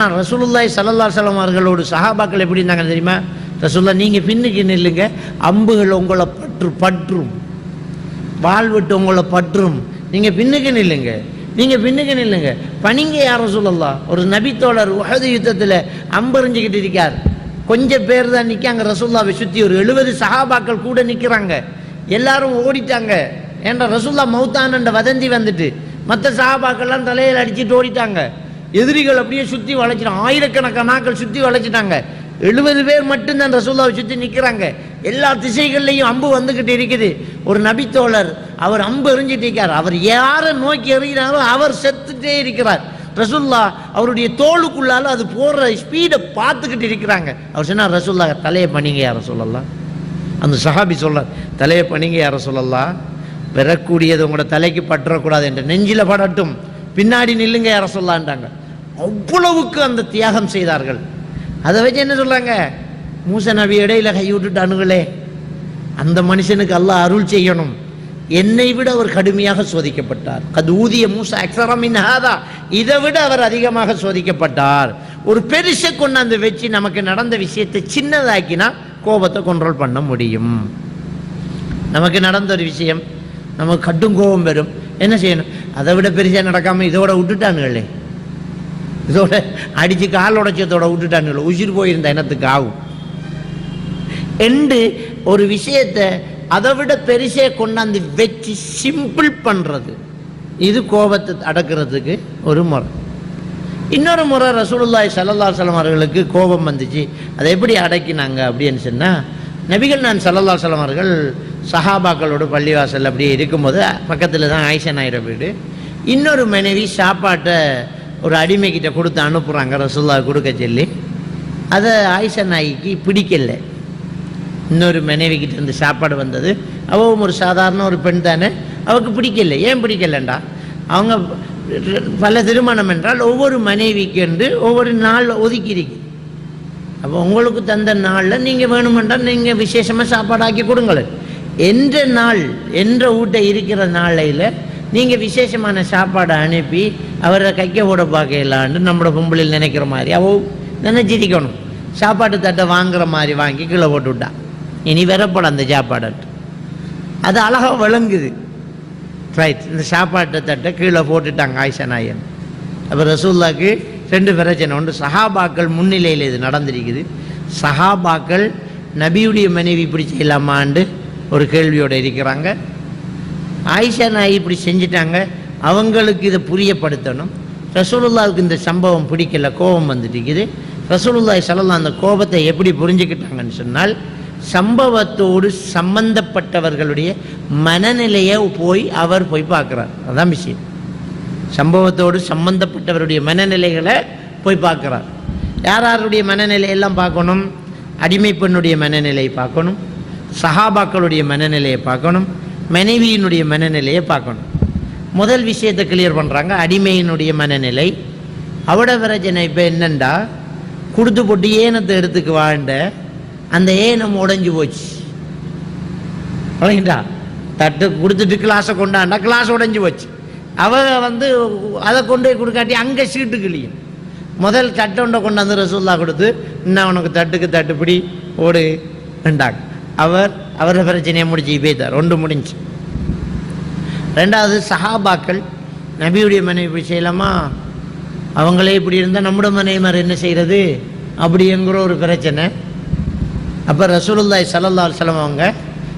ரசூலுல்லாஹி ஸல்லல்லாஹு அலைஹி வஸல்லம் அவர்களோடு சஹாபாக்கள் எப்படி இருந்தாங்க தெரியுமா? ரசூலுல்லாஹ் நீங்கள் பின்னுக்கு நில்லுங்க, அம்புகள் உங்களை பற்றும், வாள் விட்டு உங்களை பற்றும், நீங்கள் பின்னுக்கு நில்லுங்க, நீங்கள் பின்னுக்கு நில்லுங்க. பணிங்க யார் ரசூலுல்லாஹ்? ஒரு நபித்தோழர் உஹது யுத்தத்தில் அம்பெறிஞ்சிக்கிட்டு இருக்கார். கொஞ்சம் பேர் தான் நிற்காங்க ரசூலுல்லாஹ்வை சுற்றி. ஒரு 70 சஹாபாக்கள் கூட நிற்கிறாங்க. எல்லாரும் ஓடிட்டாங்க. ஏன்னா ரசூலுல்லாஹ் மௌத்தானன்ற வதந்தி வந்துட்டு மற்ற சஹாபாக்கள்லாம் தலையில் அடிச்சுட்டு ஓடிட்டாங்க. எதிரிகள் அப்படியே சுற்றி வளைச்சிட்டாங்க. ஆயிரக்கணக்கான ஆட்கள் சுற்றி வளைச்சிட்டாங்க. 70 பேர் மட்டும்தான் ரசூலுல்லாஹ்வை சுற்றி நிற்கிறாங்க. எல்லா திசைகள்லையும் அம்பு வந்துக்கிட்டு இருக்குது. ஒரு நபித்தோழர் அவர் அம்பு எறிஞ்சிட்டு இருக்கார். அவர் யாரை நோக்கி எறிகிறாரோ அவர் செத்துட்டே இருக்கிறார். ரசூலுல்லாஹ் அவருடைய தோளுக்குள்ளால அது போடுற ஸ்பீடை பார்த்துக்கிட்டு இருக்கிறாங்க. அவர் சொன்னார், ரசூலுல்லாஹ் தலையை பண்ணிங்க யார சொல்லலாம். அந்த சஹாபி சொல்றார், தலையை பண்ணிங்க யார சொல்லலாம், பெறக்கூடியது உங்களோட தலைக்கு பற்றக்கூடாது என்று நெஞ்சில படட்டும், பின்னாடி நில்லுங்க யார சொல்லலான்ட்டாங்க. அவ்வளவுக்கு அந்த தியாகம் செய்தார்கள். அதை வச்சு என்ன சொல்றாங்க, மூசா நபி இடையில கை விட்டுட்டானுங்களே, அந்த மனுஷனுக்கு அல்லாஹ் அருள் செய்யணும். என்னை விட அவர் கடுமையாக சோதிக்கப்பட்டார். கது ஊதிய மூசா அக்ஸரமின் ஹாதா, இதை விட அவர் அதிகமாக சோதிக்கப்பட்டார். ஒரு பெருசை கொண்டாந்து வச்சு நமக்கு நடந்த விஷயத்தை சின்னதாக்கினா கோபத்தை கண்ட்ரோல் பண்ண முடியும். நமக்கு நடந்த ஒரு விஷயம் நமக்கு கட்டும் கோபம் வரும். என்ன செய்யணும்? அதை விட பெருசாக நடக்காமல் இதோட விட்டுட்டானுங்களே, இதோட அடித்து கால் உடைச்சதோட விட்டுட்டானுங்களே, உயிர் போயிருந்த இனத்துக்கு ஆகும் என்று ஒரு விஷயத்தை அதை விட பெருசே கொண்டாந்து வச்சு சிம்பிள் பண்ணுறது, இது கோபத்தை அடக்கிறதுக்கு ஒரு முறை. இன்னொரு முறை ரசூலுல்லாஹி ஸல்லல்லாஹு அலைஹி வஸல்லம் அவர்களுக்கு கோபம் வந்துச்சு. அதை எப்படி அடக்கினாங்க அப்படின்னு சொன்னால், நபிகள் நான் ஸல்லல்லாஹு அலைஹி வஸல்லம் அவர்கள் சஹாபாக்களோடு பள்ளிவாசல் அப்படியே இருக்கும்போது பக்கத்தில் தான் ஆயிஷா நாயர் வீடு. இன்னொரு மனைவி சாப்பாட்டை ஒரு அடிமைக்கிட்ட கொடுத்து அனுப்புகிறாங்க ரசூலுல்லாஹ் கொடுக்க சொல்லி. அதை ஆயிஷா நாய்க்கு பிடிக்கலை. இன்னொரு மனைவிக்கிட்ட இருந்து சாப்பாடு வந்தது. அவவும் ஒரு சாதாரண ஒரு பெண் தானே, அவருக்கு பிடிக்கல. ஏன் பிடிக்கலண்டா, அவங்க பல திருமணம் என்றால் ஒவ்வொரு மனைவிக்கு என்று ஒவ்வொரு நாள் ஒதுக்கிருக்கு. அப்போ உங்களுக்கு தந்த நாளில் நீங்கள் வேணுமென்றால் நீங்கள் விசேஷமாக சாப்பாடாக்கி கொடுங்களேன். என்ற நாள் என்ற வீட்டை இருக்கிற நாளையில் நீங்கள் விசேஷமான சாப்பாடை அனுப்பி அவரை கைக்க ஓட பார்க்கலான்னு நம்மளோட பொம்பளையில் நினைக்கிற மாதிரி அவ நினைச்சிருக்கணும். சாப்பாட்டு தட்டை வாங்குற மாதிரி வாங்கி கீழே போட்டு விட்டா, இனி வரப்படும் அந்த சாப்பாடு. அது அழகாக விளங்குது. ரைட், இந்த சாப்பாட்டு தட்டை கீழே போட்டுட்டாங்க ஆயிஷா நாயன். அப்போ ரசூலுல்லாஹ்க்கு 2 பிரச்சனை. ஒன்று, சஹாபாக்கள் முன்னிலையில் இது நடந்திருக்குது. சஹாபாக்கள் நபியுடைய மனைவி இப்படி செய்யலாமான்னு ஒரு கேள்வியோடு இருக்கிறாங்க. ஆயிஷா நாய் இப்படி செஞ்சிட்டாங்க, அவங்களுக்கு இதை புரியப்படுத்தணும். ரசூலுல்லாஹ்வுக்கு இந்த சம்பவம் பிடிக்கல, கோபம் வந்துட்டு இருக்குது. ரசூலுல்லாஹி ஸல்லல்லாஹு அந்த கோபத்தை எப்படி புரிஞ்சுக்கிட்டாங்கன்னு சொன்னால், சம்பவத்தோடு சம்பந்தப்பட்டவர்களுடைய மனநிலையை அவர் போய் பார்க்குறார். அதான் விஷயம். சம்பவத்தோடு சம்பந்தப்பட்டவருடைய மனநிலைகளை போய் பார்க்குறார். யாருடைய மனநிலையெல்லாம் பார்க்கணும்? அடிமை பெண்ணுடைய மனநிலையை பார்க்கணும், சஹாபாக்களுடைய மனநிலையை பார்க்கணும், மனைவியினுடைய மனநிலையை பார்க்கணும். முதல் விஷயத்தை கிளியர் பண்ணுறாங்க, அடிமையினுடைய மனநிலை. அவட பிரச்சனை இப்போ என்னண்டா, கொடுத்து போட்டு ஏனத்தை எடுத்துக்கு வாழ்ந்த அந்த ஏனம் உடைஞ்சு போச்சு. இல்லைங்களா? தட்டு கொடுத்துட்டு கிளாஸை கொண்டாண்டா கிளாஸ் உடைஞ்சு போச்சு. அவ அதை கொண்டு போய் கொடுக்காட்டி அங்கே சீட்டு கிளியும். முதல் தட்டொண்டை கொண்டாந்து ரசூலுல்லாஹ் கொடுத்து, இன்னும் அவனுக்கு தட்டுக்கு தட்டுப்படி ஓடு ரெண்டாங்க. அவரை பிரச்சனையை முடிச்சு போய்த்தார். 1 முடிஞ்சு. 2வது, சஹாபாக்கள் நபியுடைய மனைவி இப்படி செய்யலாமா, அவங்களே இப்படி இருந்தால் நம்முடைய மனைவி மாதிரி என்ன செய்கிறது அப்படிங்கிற ஒரு பிரச்சனை. அப்போ ரசூலுல்லாஹி ஸல்லல்லாஹு அலைஹி வஸல்லம் அவங்க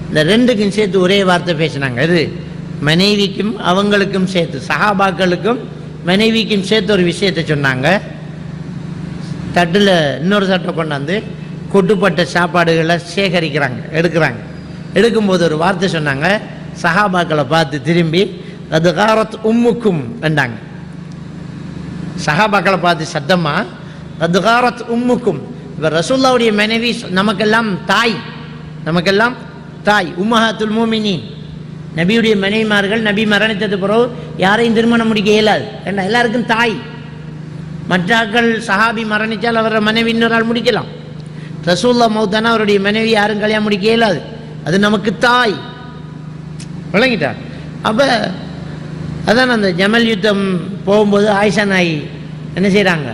இந்த 2க்கும் சேர்த்து ஒரே வார்த்தை பேசினாங்க. இது மனைவிக்கும் அவங்களுக்கும் சேர்த்து, சஹாபாக்களுக்கும் மனைவிக்கும் சேர்த்து ஒரு விஷயத்தை சொன்னாங்க. தட்டில் இன்னொரு தட்டை கொண்டாந்து கொட்டுப்பட்ட சாப்பாடுகளை சேகரிக்கிறாங்க, எடுக்கிறாங்க. எடுக்கும்போது ஒரு வார்த்தை சொன்னாங்க. சஹாபாக்களை பார்த்து திரும்பி அது காரத் உம்முக்கும் என்றாங்க. சஹாபாக்களை பார்த்து சத்தமா அது காரத் உம்முக்கும். இப்போ ரசூலுல்லாஹ்வுடைய மனைவி நமக்கெல்லாம் தாய், நமக்கெல்லாம் தாய், உம்மஹாத்துல் மூமினீன். நபியுடைய மனைவிமார்கள் நபி மரணித்தது பிறகு யாரையும் திருமணம் முடிக்க இயலாது. ஏன்னா எல்லாருக்கும் தாய். மற்றாக்கள் சஹாபி மரணித்தால் அவரை மனைவி இன்னொரு ஆள் முடிக்கலாம். ரசூலுல்லாஹ் மௌத்தானா அவருடைய மனைவி யாரும் கல்யாணம் முடிக்க இயலாது. அது நமக்கு தாய். விளங்கிட்டா? அப்போ அதான் அந்த ஜமல் யுத்தம் போகும்போது ஆயிஷா நாய் என்ன செய்கிறாங்க,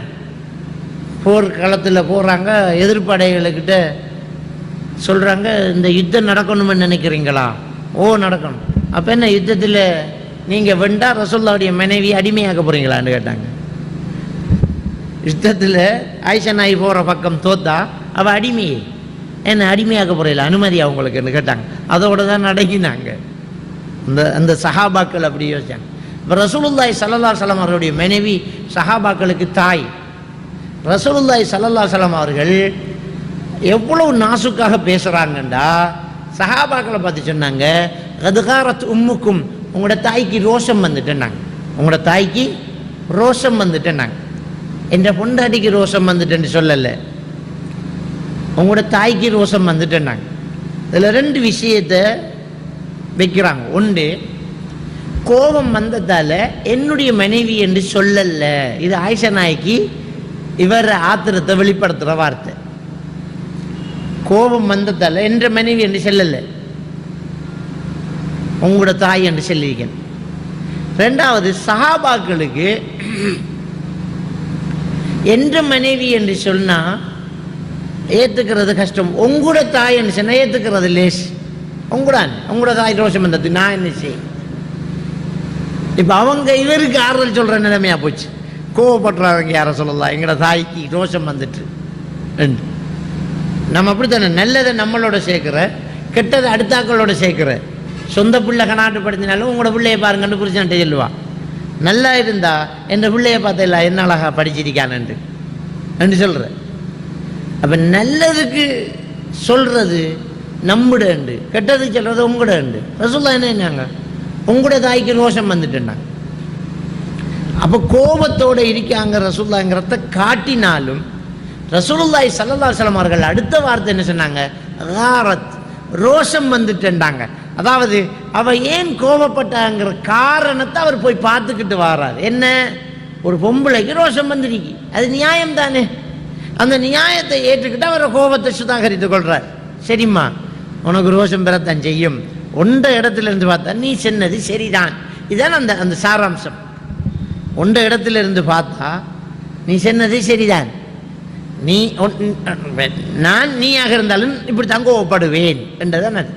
போர்க்களத்தில் போகிறாங்க, எதிர்ப்படைகளுக்கிட்ட சொல்கிறாங்க, இந்த யுத்தம் நடக்கணும்னு நினைக்கிறீங்களா? ஓ நடக்கணும். அப்போ என்ன யுத்தத்தில் நீங்கள் வெண்டா ரசூலுல்லாஹ்வுடைய மனைவி அடிமையாக்க போகிறீங்களான்னு கேட்டாங்க. யுத்தத்தில் ஆயிஷா நாயி போகிற பக்கம் தோத்தா அவள் அடிமையே, என்ன அடிமையாக்க போகிறீங்களா, அனுமதி அவங்களுக்குன்னு கேட்டாங்க. அதோடு தான் அடங்கினாங்க. அந்த சஹாபாக்கள் அப்படி யோசிச்சாங்க. இப்போ ரசூலுல்லாஹி ஸல்லல்லாஹு அலைஹி வஸல்லம் அவருடைய மனைவி சஹாபாக்களுக்கு தாய். ரசூலுல்லாஹி ஸல்லல்லாஹு அலைஹி வஸல்லம் அவர்கள் எவ்வளவு நாசுக்காக பேசுகிறாங்கண்டா, சஹாபாக்களை பார்த்து சொன்னாங்க, கதுகாரத் உம்முக்கும், உங்களோட தாய்க்கு ரோஷம் வந்துட்டேன்னாங்க. உங்களோட தாய்க்கு ரோஷம் வந்துட்டேன்னாங்க. என்ற பொண்டாட்டிக்கு ரோஷம் வந்துட்டேன்னு சொல்லலை, உங்களோட தாய்க்கு ரோஷம் வந்துட்டேன்னாங்க. இதில் ரெண்டு விஷயத்தை வைக்கிறாங்க. ஒன்று, கோபம் வந்ததால் என்னுடைய மனைவி என்று சொல்லல. இது ஆயிஷா நாய்க்கு இவர் ஆத்திரத்தை வெளிப்படுத்துகிற வார்த்தை. கோபம் வந்ததால் என்ற மனைவி என்று சொல்லலை, உங்களோட தாய் என்று சொல்லியிருக்கேன். ரெண்டாவது, சஹாபாக்களுக்கு என்ற மனைவி என்று சொன்னால் ஏற்றுக்கிறது கஷ்டம். உங்களோட தாய் என்று சொன்னால் ஏற்றுக்கிறது லேஸ். உங்களோட தாய் ரோஷம் வந்தது, நான் என்ன செய்ய? இப்போ அவங்க இவருக்கு ஆறுதல் சொல்கிற நிலைமையாக போச்சு. கோவப்படுறாங்க, யாரை சொல்லலாம், எங்களோட தாய்க்கு ரோஷம் வந்துட்டு. நம்ம அப்படித்தானே நல்லதை நம்மளோட சேர்க்குற, கெட்டதை அடுத்தாக்களோட சேர்க்குற. சொந்த பிள்ளை கனாட்டுப்படுத்தினாலும் உங்களோட பிள்ளையை பாருங்கன்னு குறிச்சான்ட்டு சொல்லுவா. நல்லா இருந்தா என்ற பிள்ளையை பார்த்தா என்ன அழகா படிச்சிருக்கானு என்று சொல்கிற. அப்போ நல்லதுக்கு சொல்கிறது நம்முடண்டு, கெட்டதுக்கு சொல்கிறது உங்களோட. ரசூலுல்லாஹ் என்னங்க, உங்களோட தாய்க்கு ரோஷம் வந்துட்டுன்னாங்க. அப்போ கோபத்தோடு இருக்காங்க ரசூலுல்லாஹ்ங்கிறத காட்டினாலும் ரசூலுல்லாஹி ஸல்லல்லாஹு அலைஹி வஸல்லம் அவர்கள் அடுத்த வார்த்தை என்ன சொன்னாங்க? காரத், ரோஷம் வந்துட்டுண்டாங்க. அதாவது அவ ஏன் கோபப்பட்டாங்கிற காரணத்தை அவர் போய் பார்த்துக்கிட்டு வர்றார். என்ன, ஒரு பொம்பளைக்கு ரோஷம் வந்துருக்கு, அது நியாயம் தானே. அந்த நியாயத்தை ஏற்றுக்கிட்டு அவரை கோபத்தை சுதாகரித்து கொள்றார். சரிம்மா, உனக்கு ரோஷம் பெறத்தான் செய்யும், ஒன்ற இடத்துல இருந்து பார்த்தா நீ சொன்னது சரிதான். இதுதான் அந்த அந்த சாராம்சம். ஒன்ற இடத்துல இருந்து பார்த்தா நீ சொன்னது சரிதான், நான் நீயாக இருந்தாலும் இப்படி தான் கோவப்படுவேன் என்றதான். அது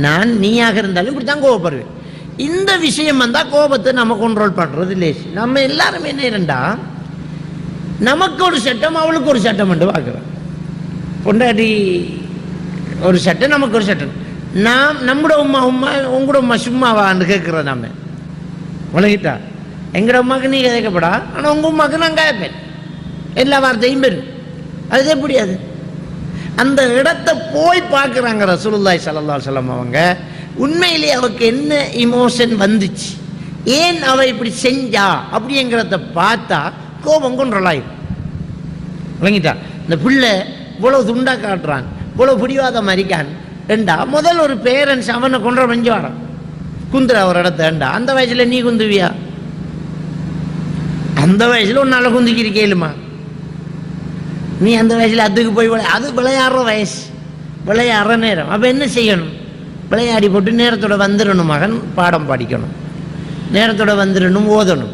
நான் நீயாக இருந்தாலும் இப்படி தான் கோவப்படுவேன். இந்த விஷயம் வந்தால் கோபத்தை நம்ம கண்ட்ரோல் பண்ணுறது லேஸ். நம்ம எல்லாருமே என்ன இரண்டா, நமக்கு ஒரு சட்டம் அவளுக்கு ஒரு சட்டம் என்று பார்க்குறோம். பொண்டாட்டி ஒரு சட்டம், நமக்கு ஒரு சட்டம். நம்மளோட உமா உங்களோட உமா சும்மாவான்னு கேட்குறோம். நம்ம உலகிட்டா எங்களோட உமாக்கு நீ கேட்கப்படா, ஆனால் உங்கள் உமாக்கு நான் கேட்பேன், எல்லா வார்த்தையும் பெறும். அது எப்படி? அது அந்த இடத்தை போய் பார்க்குறாங்க ரசூலுல்லாஹி ஸல்லல்லாஹு அலைஹி வஸல்லம். அவங்க உண்மையிலேயே அவருக்கு என்ன இமோஷன் வந்துச்சு, ஏன் அவ இப்படி செஞ்சா அப்படிங்கிறத பார்த்தா கோபம் கொன்றலாயிரும். விளங்கிட்டா? இந்த பிள்ளை இவ்வளவு துண்டா காட்டுறான், இவ்வளவு பிடிவாதம் மறிக்கான் ரெண்டா, முதல் ஒரு பேரண்ட்ஸ் அவனை கொன்ற வஞ்சி வரான், குந்துற ஒரு இடத்தேண்டா. அந்த வயசுல நீ குந்துவியா? அந்த வயசுல உன்னால குந்திக்கிருக்கேலுமா? நீ அந்த வயசுல அதுக்கு போய் அது விளையாடுற வயசு, விளையாடுற நேரம். அப்போ என்ன செய்யணும்? விளையாடி போட்டு நேரத்தோட வந்துடணும். மகன் பாடம் படிக்கணும், நேரத்தோட வந்துடணும், ஓதணும்.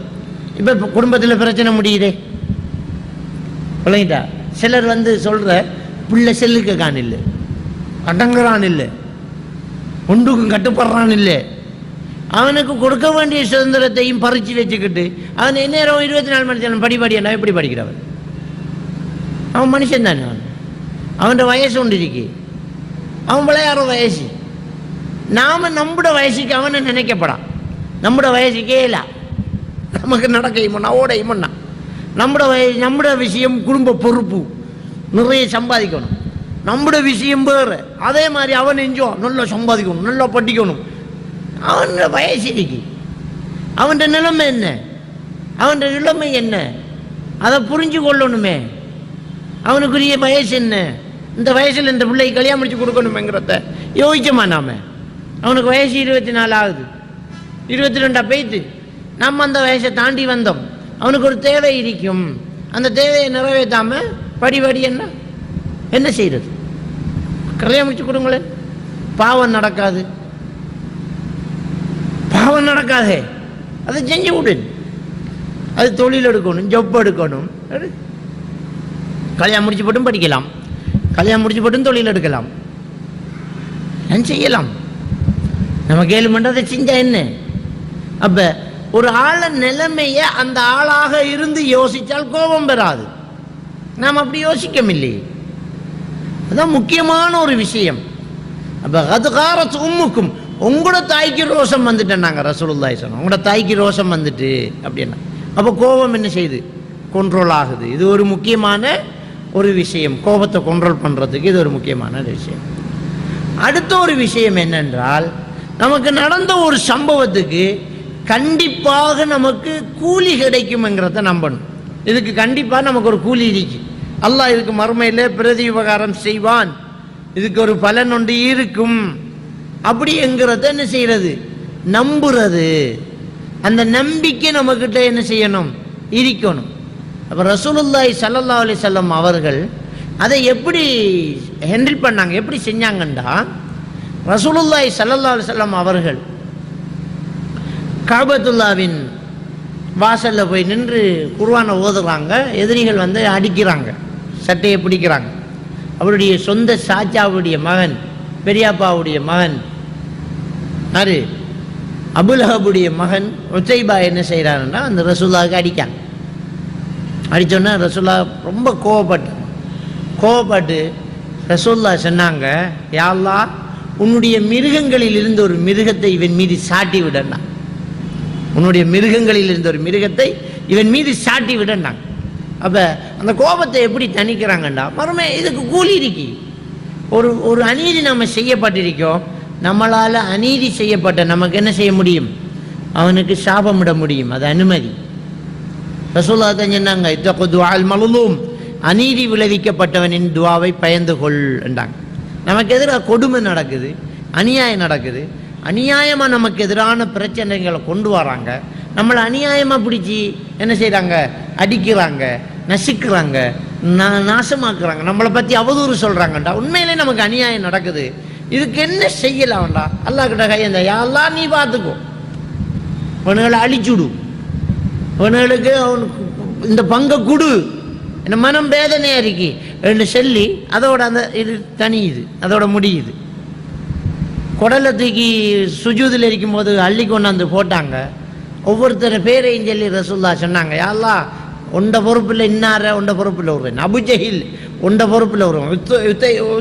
இப்போ குடும்பத்தில் பிரச்சனை முடியுதே, விளங்கிட்டா? சிலர் சொல்கிற பிள்ளை செல்லுக்கு கான் இல்லை, அடங்குறான் இல்லை, ஒன்றுக்கும் கட்டுப்படுறான் இல்லை, அவனுக்கு கொடுக்க வேண்டிய சுதந்திரத்தையும் பறித்து வச்சுக்கிட்டு அவன் நேரம் 24 மணி நேரம் படிப்படியா எப்படி படிக்கிறவன்? அவன் மனுஷன் தானே, அவன் வயசு ஒன்று இருக்கு, அவன் விளையாடுற வயசு. நாம் நம்மட வயசுக்கு அவனை நினைக்கப்படான், நம்மட வயசுக்கே இல்லை, நமக்கு நடக்கையுமண்ணா ஓடையுமண்ணா. நம்மட விஷயம் குடும்ப பொறுப்பு, நிறைய சம்பாதிக்கணும், நம்மட விஷயம் வேறு. அதே மாதிரி அவன் எஞ்சோ நல்லா சம்பாதிக்கணும், நல்லா படிக்கணும். அவன் வயசு இருக்கு, அவன் நிலைமை என்ன, அவன் நிலைமை என்ன, அதை புரிஞ்சு கொள்ளணுமே. அவனுக்குரிய வயசு என்ன, இந்த வயசில் இந்த பிள்ளைக்கு கல்யாணம் முடிச்சு கொடுக்கணுமேங்கிறத யோசிச்சோமா நாம? அவனுக்கு வயசு 24 ஆகுது, 22 போய்த்து. நம்ம அந்த வயசை தாண்டி வந்தோம். அவனுக்கு ஒரு தேவை இருக்கும், அந்த தேவையை நிறைவேற்றாமல் படிபடி என்ன செய்கிறது? கல்யாணம் முடிச்சு கொடுங்களேன். பாவம் நடக்காது, பாவம் நடக்காதே, அதை செஞ்சு விடு. அது தொழில் எடுக்கணும், ஜப் எடுக்கணும், கல்யாணம் முடிச்சு போட்டும் படிக்கலாம், கல்யாணம் முடிச்சு போட்டும் தொழில் எடுக்கலாம், செய்யலாம். நம்ம கேள்விமன்றதை செஞ்சா என்ன? அப்ப ஒரு ஆள நிலைமைய அந்த ஆளாக இருந்து யோசிச்சால் கோபம் பெறாது. நாம் அப்படி யோசிக்கவில்லை. அதான் முக்கியமான ஒரு விஷயம். அப்ப கதுகாரத் உம்முக்கும், உங்களோட தாய்க்கு ரோஷம் வந்துட்டேன் நாங்கள் ரசூலுல்லாஹி சொன்னோம், உங்களோட தாய்க்கு ரோஷம் வந்துட்டு அப்படின்னா அப்போ கோபம் என்ன செய்யுது? கண்ட்ரோல் ஆகுது. இது ஒரு முக்கியமான ஒரு விஷயம். கோபத்தை கண்ட்ரோல் பண்ணுறதுக்கு இது ஒரு முக்கியமான விஷயம். அடுத்த ஒரு விஷயம் என்னென்றால், நமக்கு நடந்த ஒரு சம்பவத்துக்கு கண்டிப்பாக நமக்கு கூலி கிடைக்கும்ங்கிறத நம்பணும். இதுக்கு கண்டிப்பாக நமக்கு ஒரு கூலி இருக்கு. அல்லாஹ் இதுக்கு மறுமையில் பிரதி உபகாரம் செய்வான், இதுக்கு ஒரு பலன் ஒன்று இருக்கும் அப்படிங்கிறத என்ன செய்யறது? நம்புறது. அந்த நம்பிக்கை நம்மக்கிட்ட என்ன செய்யணும்? இருக்கணும். அப்போ ரசூலுல்லாஹி ஸல்லல்லாஹு அலைஹி வஸல்லம் அவர்கள் அதை எப்படி ஹேண்டில் பண்ணாங்க, எப்படி செஞ்சாங்கண்டா, ரசூலுல்லாஹி ஸல்லல்லாஹு அலைஹி வஸல்லம் அவர்கள் கஅபத்துல்லாவின் வாசல்ல போய் நின்று குர்ஆனை ஓதுறாங்க. எதிரிகள் வந்து அடிக்கிறாங்க, சட்டையை பிடிக்கிறாங்க. அவருடைய சொந்த சாச்சாவுடைய மகன், பெரியாப்பாவுடைய மகன் யாரு? அபுலஹபுடைய மகன் உத்தைபா என்ன செய்கிறாருன்னா அந்த ரசூலுல்லாஹ்வுக்கு அடிக்காங்க. அடித்தோன்னா ரசூலுல்லாஹ் ரொம்ப கோவப்பட்டு ரசூலுல்லாஹ் சொன்னாங்க, யா அல்லாஹ், உன்னுடைய மிருகங்களில் இருந்து ஒரு மிருகத்தை இவன் மீது சாட்டி விடனா, உன்னுடைய மிருகங்களில் இருந்த ஒரு மிருகத்தை இவன் மீது சாட்டி விடனாங்க. அப்போ அந்த கோபத்தை எப்படி தணிக்கிறாங்கண்டா, மறுமை இதுக்கு கூலி இருக்கு. ஒரு அநீதி நம்ம செய்யப்பட்டிருக்கோம், நம்மளால் அநீதி செய்யப்பட்ட நமக்கு என்ன செய்ய முடியும்? அவனுக்கு சாபமிட முடியும். அது அனுமதி. ரசூலுல்லாஹ் தான் சொன்னாங்க, இத்தகு துஆல் மல்லூம், அநீதி விளைவிக்கப்பட்டவனின் துவாவை பயந்து கொள் என்றாங்க. நமக்கு எதிராக கொடுமை நடக்குது, அநியாயம் நடக்குது, அநியாயமாக நமக்கு எதிரான பிரச்சனைகளை கொண்டு வராங்க. நம்மளை அநியாயமாக பிடிச்சி என்ன செய்கிறாங்க? அடிக்கிறாங்க, நசுக்கிறாங்க, நாசமாக்குறாங்க, நம்மளை பற்றி அவதூறு சொல்கிறாங்கண்டா. உண்மையிலே நமக்கு அநியாயம் நடக்குது. இதுக்கு என்ன செய்யலாம்டா? அல்லாஹ் கிட்ட கையெந்த, யா அல்லாஹ் நீ பார்த்துக்கோ, அவனுகளை அழிச்சுடு, அவனுகளுக்கு அவனுக்கு இந்த பங்கை கொடு, என்ன மனம் வேதனையாக இருக்கு என்று சொல்லி அதோட அந்த இது தனியுது, அதோட முடியுது. குடலை தூக்கி சுஜூதில் இருக்கும்போது அள்ளி கொண்டாந்து போட்டாங்க. ஒவ்வொருத்தர் பேரையும் சொல்லி ரசூலுல்லாஹ் சொன்னாங்க, யா அல்லாஹ், உண்ட பொறுப்பில் இன்னார உண்ட பொறுப்பில் விடுறேன், அபுஜஹில் உண்ட பொறுப்பில் விடுறேன்,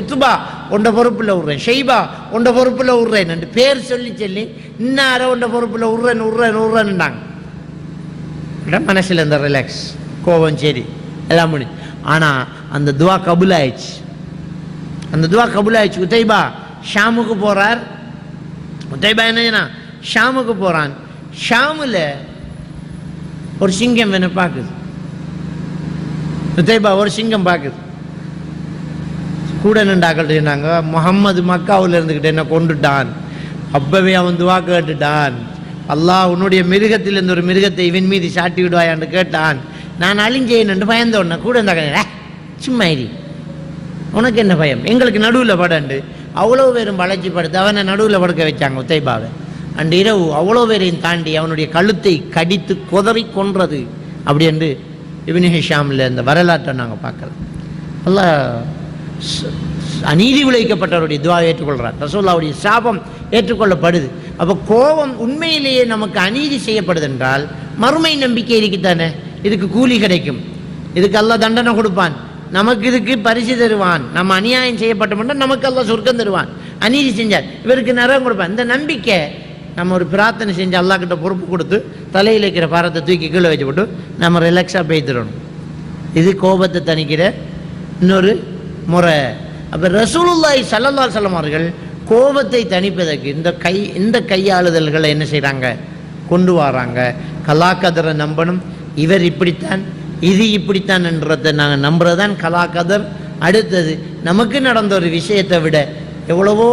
உத்துபா உண்ட பொறுப்பில் விடுறேன், ஷெய்பா உண்ட பொறுப்பில் விடுறேன் என்று பேர் சொல்லி இன்னார உண்ட பொறுப்பில் விடுறேன்னுட்டாங்க. மனசில் இந்த ரிலாக்ஸ், கோபம் சரி எல்லாம் முடியும். ஆனால் அந்த துவா கபூல் ஆயிடுச்சு. அந்த துவா கபூல் ஆயிடுச்சு. உத்தைபா ஷாமுக்கு போகிறார். உத்தைபா என்ன ஷாமுக்கு போகிறான். ஷாமில் ஒரு சிங்கம் என்ன பார்க்குது. உத்தைபா ஒரு சிங்கம் பார்க்குது. கூட நின்றாக்கள் சொன்னாங்க, முகம்மது மக்காவில் இருந்துக்கிட்டு என்ன கொண்டுட்டான், அப்பவே அவன் துவா கேட்டுட்டான், அல்லாஹ் உன்னுடைய மிருகத்தில் இருந்த ஒரு மிருகத்தை இவன் மீது சாட்டி விடுவாயான்னு கேட்டான், நான் அழிஞ்சேன் என்று பயந்தோடனே கூட இருந்தாங்க, சும்மா இரு, உனக்கு என்ன பயம், எங்களுக்கு நடுவில் படண்டு அவ்வளோ பேரும் வளைச்சி படுத்து அவனை நடுவில் படுக்க வச்சாங்க உத்தைபாவை. அன்று இரவு அவ்வளோ பேரையும் தாண்டி அவனுடைய கழுத்தை கடித்து கொதறி கொன்றது அப்படி என்று இப்னு ஹிஷாமில் இந்த வரலாற்றை நாங்கள் பார்க்குறோம். அல்லாஹ் அநீதி விளைவிக்கப்பட்டவருடைய துவாவை ஏற்றுக்கொள்கிறார். ரசூலுல்லாஹ்வுடைய சாபம் ஏற்றுக்கொள்ளப்படுது. அப்போ கோபம் உண்மையிலேயே நமக்கு அநீதி செய்யப்படுது என்றால் மறுமை நம்பிக்கை இருக்குத்தானே, இதுக்கு கூலி கிடைக்கும், இதுக்கு அல்லாஹ் தண்டனை கொடுப்பான், நமக்கு இதுக்கு பரிசு தருவான். நம்ம அநியாயம் செய்யப்பட்டோம்னா நமக்கு அல்லாஹ் சொர்க்கம் தருவான், அநீதி செஞ்சார் இவருக்கு நரகம் கொடுப்பான். இந்த நம்பிக்கை நம்ம ஒரு பிரார்த்தனை செஞ்சு அல்லாஹ் கிட்ட பொறுப்பு கொடுத்து தலையில் இருக்கிற பாரத்தை தூக்கி கீழே வச்சு போட்டு நம்ம ரிலாக்ஸாக பேய்த்திடணும். இது கோபத்தை தணிக்கிற இன்னொரு முறை. அப்போ ரசூலுல்லாஹி ஸல்லல்லாஹு அலைஹி வஸல்லம் அவர்கள் கோபத்தை தணிப்பதற்கு இந்த கையாளுதல்களை என்ன செய்கிறாங்க, கொண்டு வராங்க. கலாக்கதரை நம்பணும், இவர் இப்படித்தான் இது இப்படித்தான் என்றதை நாங்கள் நம்புறதான் கலாக்கதர். அடுத்தது நமக்கு நடந்த ஒரு விஷயத்தை விட எவ்வளவோ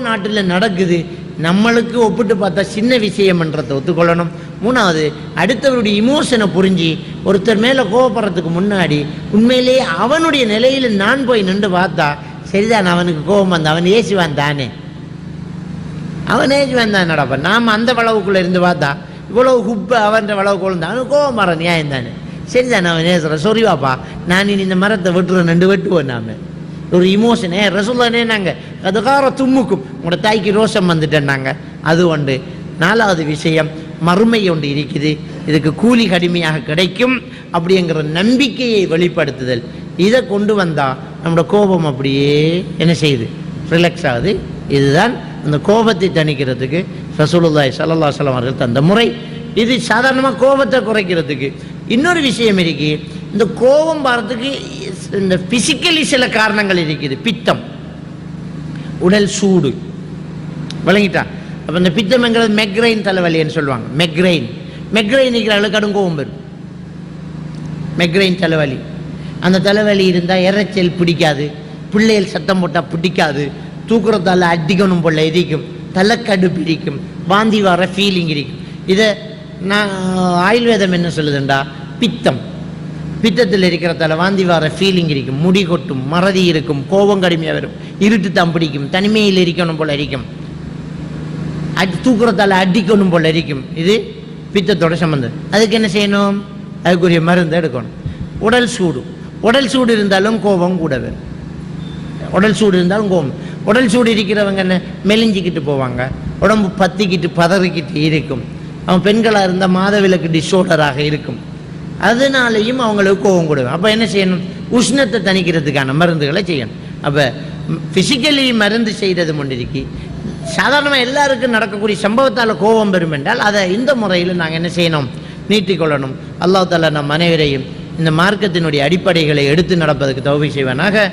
நாட்டில் நடக்குது, நம்மளுக்கு ஒப்பிட்டு பார்த்தா சின்ன விஷயம்ன்றதை ஒத்துக்கொள்ளணும். மூணாவது, அடுத்தவருடைய இமோஷனை புரிஞ்சு ஒருத்தர் மேலே கோபப்படுறதுக்கு முன்னாடி உண்மையிலேயே அவனுடைய நிலையில் நான் போய் நின்று பார்த்தா சரிதான், அவனுக்கு கோபம் வந்த அவன் ஏசுவான் தானே, அவன் ஏசுவான் தான் நடப்பான். நாம் அந்த வளவுக்குள்ளே இருந்து பார்த்தா இவ்வளவு குப்பை அவன் வளவுக்குள்ள தான் அவனுக்கு கோபம் வர நியாயம் தானே. சரிதான் நான் நேசுறேன், சொரி வாப்பா, நான் இனி இந்த மரத்தை வெட்டுறேன், 2 வெட்டுவோம். நாம ஒரு இமோஷனே ரசூலுல்லாஹ் நாங்கள் அதுகார தும்முக்கும் உங்களோட தாய்க்கு ரோஷம் வந்துட்டேன்னாங்க. அது ஒன்று. 4வது விஷயம், மறுமை ஒன்று இருக்குது, இதுக்கு கூலி கடுமையாக கிடைக்கும் அப்படிங்கிற நம்பிக்கையை வெளிப்படுத்துதல். இதை கொண்டு வந்தால் நம்மளோட கோபம் அப்படியே என்ன செய்யுது, ரிலாக்ஸ் ஆகுது. இதுதான் அந்த கோபத்தை தணிக்கிறதுக்கு ரசூலுல்லாஹி ஸல்லல்லாஹு அலைஹி வஸல்லம் அவர்கள் தந்த முறை. இது சாதாரணமாக கோபத்தை குறைக்கிறதுக்கு. இன்னொரு விஷயம் இருக்கு, இந்த கோபம் வர்றதுக்கு இந்த பிசிக்கலி சில காரணங்கள் இருக்குது. பித்தம், உடல் சூடு, விளங்கிட்டா? அப்போ இந்த பித்தம்ங்கிறது மெக்ரைன் தலைவலின்னு சொல்லுவாங்க. மெக்ரைன் இருக்கிறவங்களுக்கு கடும் கோபம் வரும். மெக்ரைன் தலைவலி, அந்த தலைவலி இருந்தால் இறைச்சல் பிடிக்காது, பிள்ளைகள் சத்தம் போட்டால் பிடிக்காது, தூக்குறதால அடிக்கணும் போல எரிக்கும், தலைக்கடு பிடிக்கும், வாந்தி வர ஃபீலிங் இருக்கும். இதை நான் ஆயுர்வேதம் என்ன சொல்லுதுண்டா, பித்தத்தில் இருக்கிறதால வாந்தி வர ஃபீலிங் இருக்கும், முடி கொட்டும், மறதி இருக்கும், கோபம் கடுமையாக வரும், இருட்டு தான் பிடிக்கும், தனிமையில் இருக்கணும் போல இருக்கும், தூக்குறதால அடிக்கணும் போல இருக்கும். இது பித்தத்தோட சம்பந்தம். அதுக்கு என்ன செய்யணும், அதுக்குரிய மருந்து எடுக்கணும். உடல் சூடு இருந்தாலும் கோபம் கூட வரும். உடல் சூடு இருந்தாலும் கோபம். உடல் சூடு இருக்கிறவங்க என்ன மெலிஞ்சிக்கிட்டு போவாங்க, உடம்பு பத்திக்கிட்டு பதறிக்கிட்டு இருக்கும். அவன் பெண்களாக இருந்தால் மாதவிலக்கு டிஸார்டராக இருக்கும், அதனாலையும் அவங்களுக்கு கோபம் கூட. அப்போ என்ன செய்யணும், உஷ்ணத்தை தணிக்கிறதுக்கான மருந்துகளை செய்யணும். அப்போ ஃபிசிக்கலி மருந்து செய்கிறது முன்னிருக்கு. சாதாரணமாக எல்லாருக்கும் நடக்கக்கூடிய சம்பவத்தால் கோபம் பெறும் என்றால் அதை இந்த முறையில் நாங்கள் என்ன செய்யணும், நீட்டிக்கொள்ளணும். அல்லாஹ் தஆலா நம் அனைவரையும் இந்த மார்க்கத்தினுடைய அடிப்படைகளை எடுத்து நடப்பதற்கு தௌஃபீக் செய்வானாக.